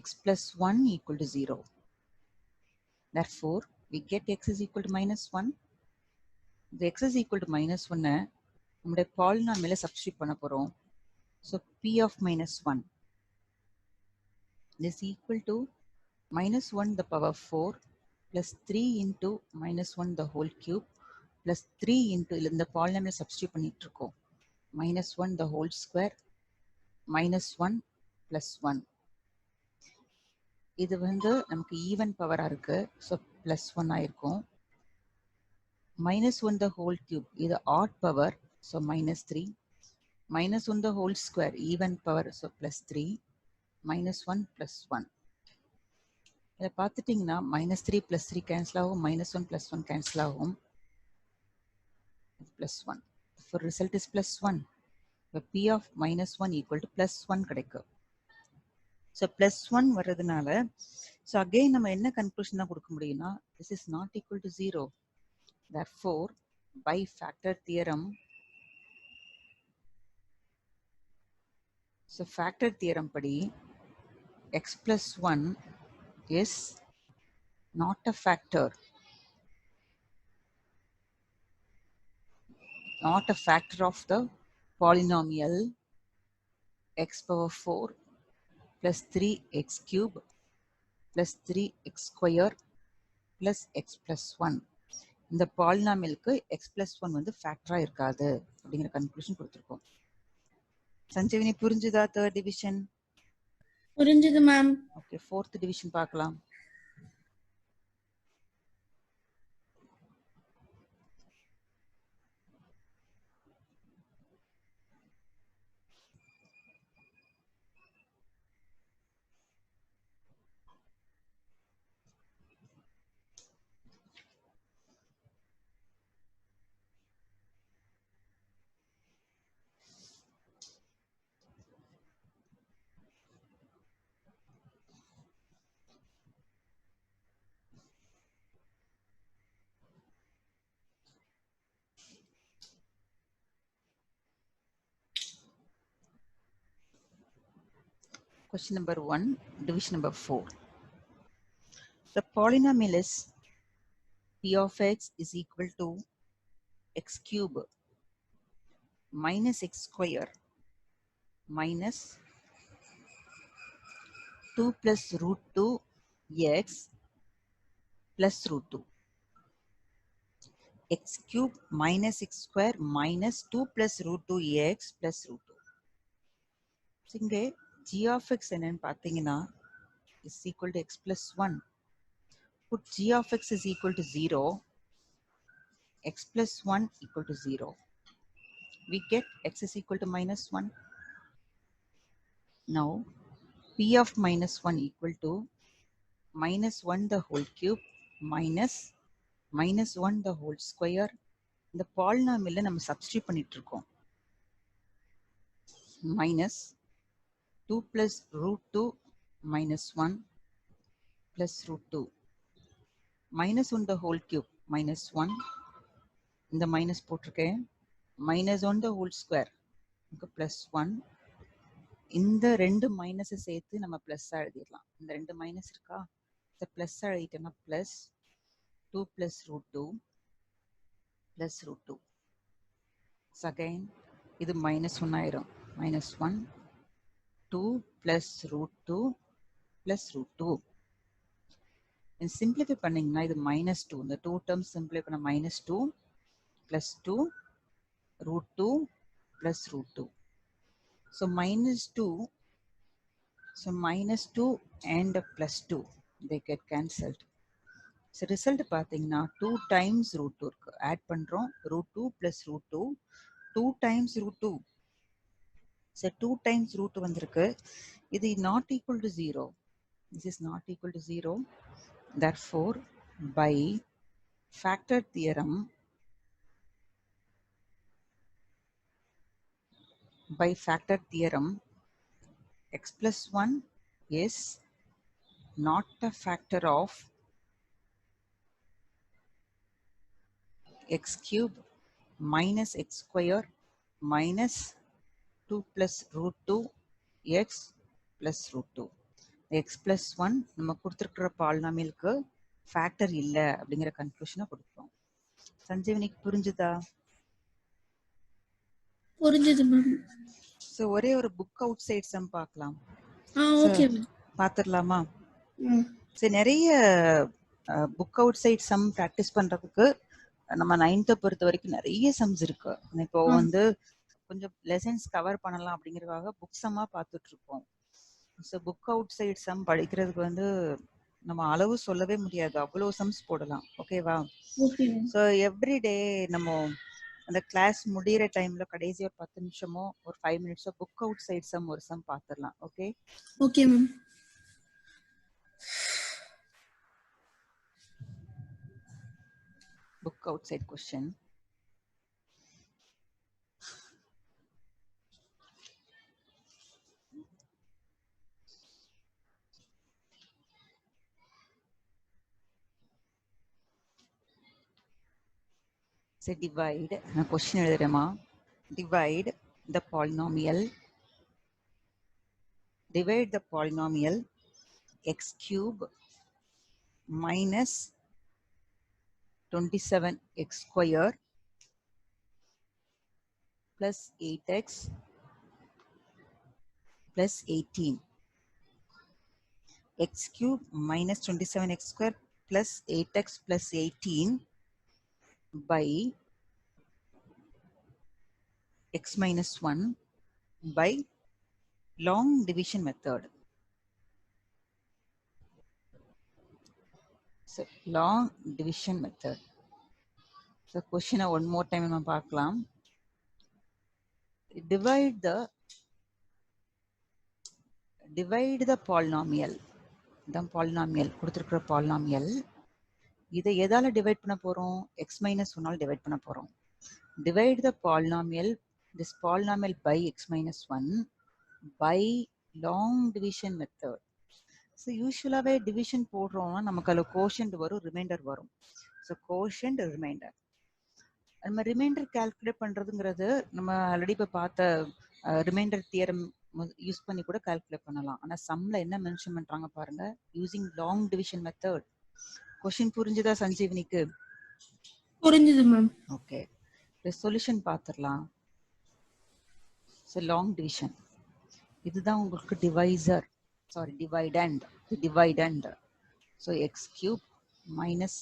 x plus 1 equal to 0. Therefore, we get x is equal to minus 1. The x is equal to minus 1 நம்முடைய polynomial substitute பண்ண போறோம். So p of minus 1 is equal to minus 1 the power 4 plus 3 into minus 1 the whole cube plus 3 into இந்த polynomial substitute பண்ணிட்டு இருக்கோம். minus 1 the whole square minus 1 plus 1. இது வந்து நமக்கு even பவரா இருக்கு. ஸோ plus 1 ஆயிருக்கும். minus 1 the whole cube இது odd power. So minus 3. minus 1 the whole square even power. So plus 3 minus 1 plus 1. இதை பார்த்துட்டிங்கன்னா minus 3 plus 3 கேன்சல் ஆகும். minus 1 plus 1 கேன்சல் ஆகும். plus 1. For result is plus 1. இப்போ p of minus 1 equal to plus 1 கிடைக்கும். So plus 1 வர்றதுனால so again நம்ம என்ன conclusion தான் கொடுக்க முடியும்னா this is not equal to 0. Therefore, by factor theorem, so factor theorem படி x plus 1 is not a factor. Not a factor of the polynomial x power 4 plus 3x cube plus 3x square plus x plus 1. இந்த பாலினாமியலுக்கு x plus 1 வந்து ஃபேக்டரா இருக்காது அப்படிங்கிற conclusion கொடுத்துருக்கோம். சஞ்சீவினி புரிஞ்சுதா? Third division புரிஞ்சுது மேம். Okay, fourth division பார்க்கலாம். Question number 1, division number 4. The polynomial is p of x is equal to x cube minus x square minus 2 plus root 2 x plus root 2. X cube minus x square minus 2 plus root 2 x plus root 2. So, இங்கே g of x என்னன்னு பார்த்தீங்கன்னா is equal to x plus 1. Put g of x is equal to 0, x plus 1 equal to 0. We get x is equal to minus 1. Now, p of minus 1 equal to minus 1 the whole cube minus minus 1 the whole square. இந்த பாலினாமியல்ல நம்ம substitute பண்ணிட்டு இருக்கோம். minus 2 plus root 2 minus 1 plus root 2 minus 1 the whole cube minus 1 இந்த minus போட்டிருக்கேன் minus 1 the whole square plus 1 இந்த ரெண்டு minus சேர்த்து நம்ம பிளஸ் எழுதிடலாம். இந்த ரெண்டு மைனஸ் இருக்கா, இந்த plus எழுதிட்டோம்னா plus 2 plus root 2 plus root 2. Again இது minus 1 ஆயிரும். minus 1 2 plus root 2 plus root 2. And simplify பண்ணீங்கன்னா இது minus 2. இந்த 2 terms simplify பண்ண minus 2 plus 2 root 2 plus root 2. So minus 2 and plus 2 they get cancelled. So result பார்த்தீங்கன்னா 2 times root 2 இருக்கு. Add பண்றோம் root 2 plus root 2 2 times root 2. So 2 times root 2 வந்திருக்கு. இது not equal to 0. This is not equal to 0. Therefore, by factor theorem, x plus 1 is not a factor of x cube minus x square minus 2 plus root 2 x plus root 2. x plus 1 நம்ம கொடுத்துருக்கிற பாலினாமியலுக்கு factor இல்லை அப்படிங்கிற கன்க்ளூஷனை கொடுப்போம். சஞ்சீவனிக்கு புரிஞ்சுதா? புரிஞ்சது ma'am. So ஒரே ஒரு book outside sum பார்க்கலாம். Okay ma'am. பார்த்துடலாமா? சரி, நிறைய book outside sum practice பண்றதுக்கு நம்ம 9th பொறுத்த வரைக்கும் நிறைய சம்ஸ் இருக்கு. இப்போ வந்து கொஞ்சம் லெசன்ஸ் கவர் பண்ணலாம் அப்படிங்கறதுக்காக புக் சம்மா பார்த்துட்டு இருக்கோம். So book outside sum படிக்கிறதுக்கு வந்து நம்ம அளவு சொல்லவே முடியாது, அவ்வளோ சம்ஸ் போடலாம். ஓகேவா? ஸோ எவ்ரிடே நம்ம அந்த கிளாஸ் முடிகிற டைம்ல கடைசி ஒரு 10 நிமிஷமோ ஒரு 5 மினிட்ஸோ புக் அவுட் சைட் சம் ஒரு சம் பார்த்துடலாம். Okay okay ma'am. book outside question. Say divide, question எழுதுறேமா. Divide the polynomial x cube minus 27x square plus 8x plus 18. X cube minus 27x square plus 8x plus 18 by x minus 1 by long division method. So long division method. So question one more time நம்ம பார்க்கலாம். Divide the polynomial. The polynomial கொடுத்திருக்கிற polynomial இதை எதால divide பண்ண போறோம்? x minus 1 all divide பண்ண போறோம். Divide the polynomial, this polynomial by x minus 1 by long division method. So யூசுவலாவே டிவிஷன் போடுறோம்னா நமக்கு அதில் கோஷன்ட் வரும், ரிமைண்டர் வரும். ஸோ கோஷன்ட் ரிமைண்டர், நம்ம ரிமைண்டர் கால்குலேட் பண்றதுங்கிறது நம்ம ஆல்ரெடி இப்போ பார்த்த ரிமைண்டர் தியரம் யூஸ் பண்ணி கூட கால்குலேட் பண்ணலாம். ஆனால் சம்ல என்ன மென்ஷன் பண்றாங்க பாருங்க, using long division method. Question புரிஞ்சுதா சஞ்சீவனிக்கு? புரிஞ்சுது மேம். ஓகே, சொல்யூஷன் பார்த்துடலாம். ஸோ லாங் டிவிஷன் இதுதான் உங்களுக்கு divisor, sorry dividend. So X cube minus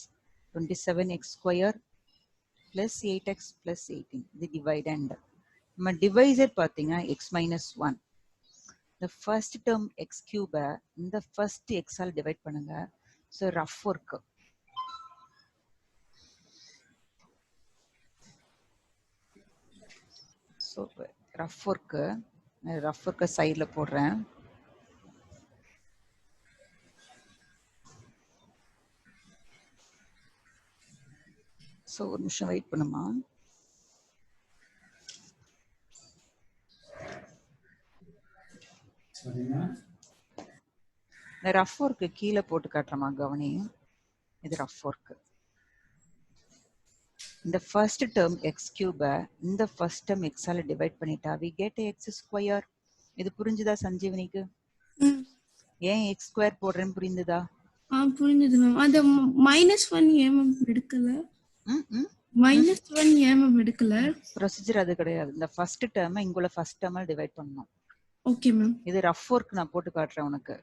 27x square plus 8x plus 18. The dividend. நம்ம divisor பார்த்தீங்கன்னா x minus 1. The first term x cube இந்த first x all divide பண்ணுங்க. So rough work. So rough work சைடில் போடுறேன். So ஒரு நிமிஷம் wait பண்ணுமா. இந்த ரஃப் ஒர்க்கு கீழே போட்டு காட்டுறமா, கவனி. இது ரஃப் ஒர்க்கு. இந்த ஃபர்ஸ்ட் டேர்ம் எக்ஸ் கியூப இந்த ஃபர்ஸ்ட் டேர்ம் எக்ஸால டிவைட் பண்ணிட்டா வி கெட் எக்ஸ் ஸ்கொயர். இது புரிஞ்சுதா சஞ்சீவனிக்கு? ஏன் எக்ஸ் ஸ்கொயர் போடுறேன்னு புரிந்துதா? புரிஞ்சுது மேம். அந்த -1 ஏன் மேம் எடுக்கல? -1 ஏன் மேம் எடுக்கல? ப்ரொசீஜர் அது கிடையாது. இந்த ஃபர்ஸ்ட் டேர்மை இங்குள்ள ஃபர்ஸ்ட் டேர்மால் டிவைட் பண்ணணும். Okay ma'am. இது ரஃப் ஒர்க் நான் போட்டு காட்டுறேன் உனக்கு.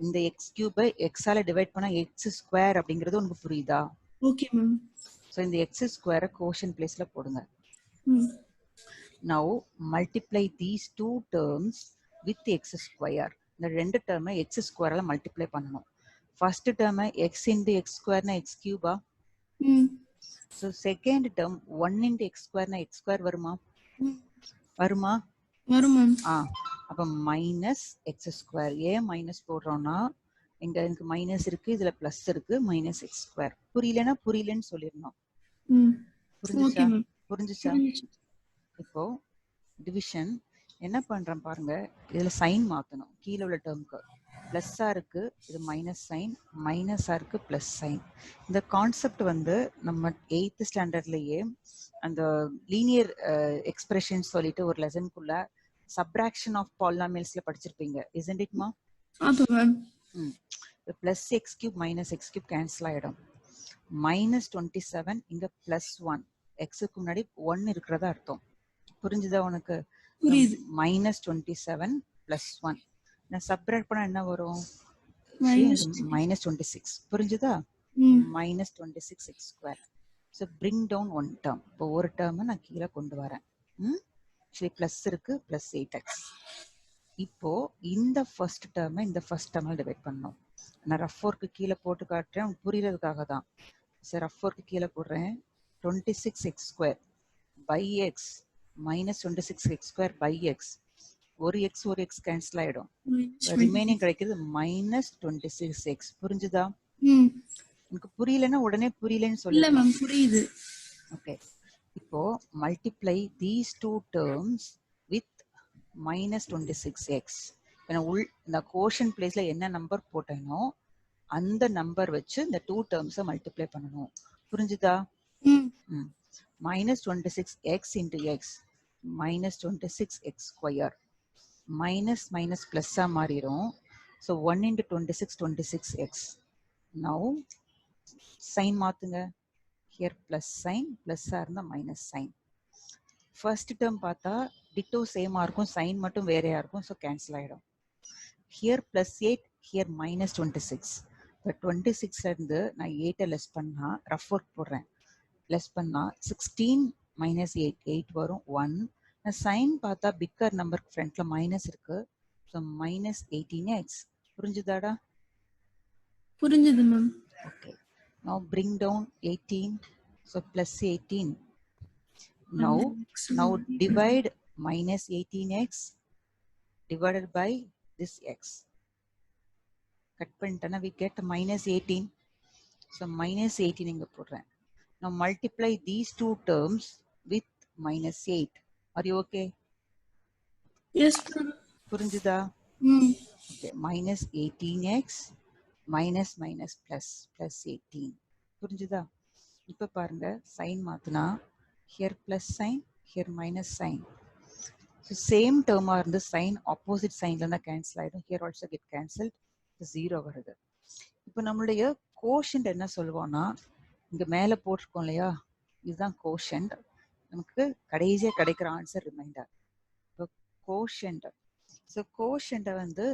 இந்த எக்ஸ் கியூபை எக்ஸால டிவைட் பண்ணா எக்ஸ் ஸ்கொயர் அப்படிங்கிறது உனக்கு புரியுதா? Okay ma'am. ஸோ இந்த எக்ஸ் ஸ்கொயரை கோஷன் பிளேஸ்ல போடுங்க. Now multiply these two terms with x square. இந்த ரெண்டு டேர்மை எக்ஸ் ஸ்கொயரால மல்டிப்ளை பண்ணணும். ஃபர்ஸ்ட் டேர்மை எக்ஸ் இன்டு எக்ஸ் ஸ்கொயர்னா எக்ஸ் கியூபா? So second term 1 into x ஸ்கொயர்னா எக்ஸ் ஸ்கொயர் வருமா? வருமா? வரும் மேம். அப்ப மைனஸ் எக்ஸ் ஸ்கொயர். ஏன் மைனஸ் போடுறோம்னா இங்க எனக்கு மைனஸ் இருக்கு, இதுல பிளஸ் இருக்கு, மைனஸ் எக்ஸ் ஸ்கொயர். புரியலன்னா புரியலன்னு சொல்லிடணும். புரிஞ்சுச்சா? இப்போ டிவிஷன் என்ன பண்றேன் பாருங்க, இதுல சைன் மாத்தணும் கீழே உள்ள டேர்முக்கு. பிளஸ்ஸா இருக்கு, இது மைனஸ் சைன், மைனஸா இருக்கு பிளஸ் சைன். இந்த கான்செப்ட் வந்து நம்ம 8th ஸ்டாண்டர்ட்லயே அந்த லீனியர் எக்ஸ்பிரஷன் சொல்லிட்டு ஒரு லெசனுக்குள்ள சப்ராக்ஷன் ஆஃப் பாலினாமியல்ஸ்ல படிச்சிருப்பீங்க, isn't it மா? ஆமா ma'am. Plus X cube minus X cube cancel ஆயிடும். -27 இங்க +1, எக்ஸுக்கு முன்னாடி 1 இருக்கிறதா அர்த்தம். புரிஞ்சுதா உனக்கு? புரியுது. -27 +1 நான் சப்ராக்ட் பண்ணா என்ன வரும்? -26. புரிஞ்சுதா? -26x². So bring down one term. இப்போ ஒரு டேர்மை நான் கீழே கொண்டு வரேன். ஆக்சுவலி ப்ளஸ் இருக்கு, +8x. இப்போ இந்த ஃபர்ஸ்ட் டேர்மை இந்த ஃபர்ஸ்ட் டேர்மில் டிவைட் பண்ணணும். நான் ரஃப் ஒர்க்கு கீழே போட்டு காட்டுறேன், புரியறதுக்காக தான். சரி, ரஃப் ஒர்க்கு கீழே போடுறேன். 26x² by x -26x² by x. ஒரு x ஒரு x கேன்சல் ஆயிடும். ரிமைனிங் கிடைக்கிறது -26x. புரிஞ்சுதா? எனக்கு புரியலன்னா உடனே புரியலன்னு சொல்லல. புரியுது. ஓகே, இப்போ multiply these two terms with -26x. இந்த கோஷன் பிளேஸ்ல என்ன நம்பர் போட்டேனோ அந்த நம்பர் வச்சு இந்த டூ டேர்ம்ஸை மல்டிப்ளை பண்ணணும். புரிஞ்சுதா? -26x into x -26x². Minus minus பிளஸ்ஸா மாறிடும். So 1 into 26 26x. Now sign மாத்துங்க. ஹியர் பிளஸ் சைன், பிளஸ்ஸா இருந்தா மைனஸ் சைன். ஃபர்ஸ்ட் டேர்ம் பார்த்தா டிட்டோ சேமா இருக்கும், சைன் மட்டும் வேறையா இருக்கும். ஸோ கேன்சல் ஆயிடும். Here +8, here -26. இப்போ 26ல இருந்து நான் 8 லெஸ் பண்ணா, ரஃப் ஒர்க் போடுறேன், லெஸ் பண்ணா 16 - 8 8 வரும், 1. சைன் பார்த்தா பிக்கர் நம்பருக்கு ஃப்ரண்ட்ல மைனஸ் இருக்கு. So -18x. புரிஞ்சுதாடா? புரிஞ்சுது மேம். Okay, now bring down 18. So +18. Now divide -18x divided by this x. Cut பண்ணிட்டேன்னா we get -18. So -18 இங்க போடுறேன். Now multiply these two terms with -8. Are you okay? Yes ma'am. புரிஞ்சுதா? Okay, -18x minus +18. புரிஞ்சுதா? இப்ப பாருங்க, sign மாத்துனா here plus sign, here minus sign. So same term இருந்து sign opposite signல இருந்தா cancel ஆயிடும். Here also get cancelled. 0 வருது. இப்போ நம்மளுடைய quotient என்ன சொல்லுவோம்னா, இங்க மேல போட்டிருக்கோம் இல்லையா, இதுதான் quotient. நமக்கு கடைசியா கிடைக்கிற ஆன்சர் ரிமைண்டர். இப்போ quotient. ஸோ quotient வந்து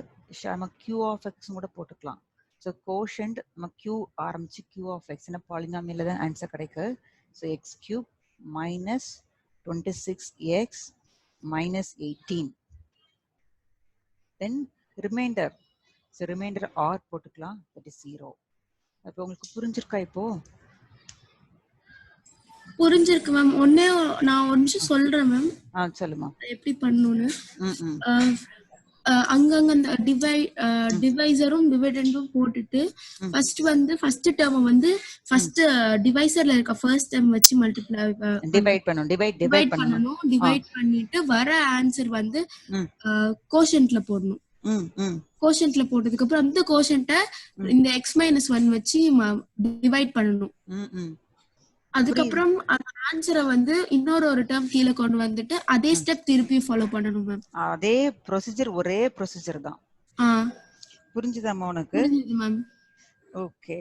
நம்ம q of x கூட போட்டுக்கலாம். ஸோ quotient நம்ம q ஆரம்பிச்சு q of x பாலினாமியல்ல தான் ஆன்சர் கிடைக்கு. So x³ minus 26x minus 18. Then remainder. So remainder r போட்டுக்கலாம், that is 0. அப்போ உங்களுக்கு புரிஞ்சிருக்கா? இப்போ புரிஞ்சிருக்கு மேம். ஒண்ணே நான் ஒரு நிமிஷம் சொல்றேன் மேம். சொல்லுமா எப்படி பண்ணணும்னு. அங்கங்க அந்த டிவைசரும் டிவைடண்டும் போட்டுட்டு ஃபர்ஸ்ட் டேர்ம் வந்து ஃபர்ஸ்ட் டிவைசர்ல இருக்க ஃபர்ஸ்ட் டேர்ம் வச்சு மல்டிப்ளை டிவைட் பண்ணணும். டிவைட் பண்ணிட்டு வர ஆன்சர் வந்து கோஷன்ட்ல போடணும். கோஷன்ட்ல போட்டதுக்கு அப்புறம் அந்த கோஷன்ட்ட இந்த x-1 வச்சு டிவைட் பண்ணணும். அதுக்கப்புறம் அந்த ஆன்சரை வந்து இன்னொரு ஒரு டேர்ம் கீழே கொண்டு வந்துட்டு அதே ஸ்டெப் திருப்பி ஃபாலோ பண்ணணும் மேம். அதே ப்ரொசீஜர், ஒரே ப்ரொசீஜர் தான். புரிஞ்சுதாம்மா உனக்கு? புரிஞ்சுது மேம். ஓகே.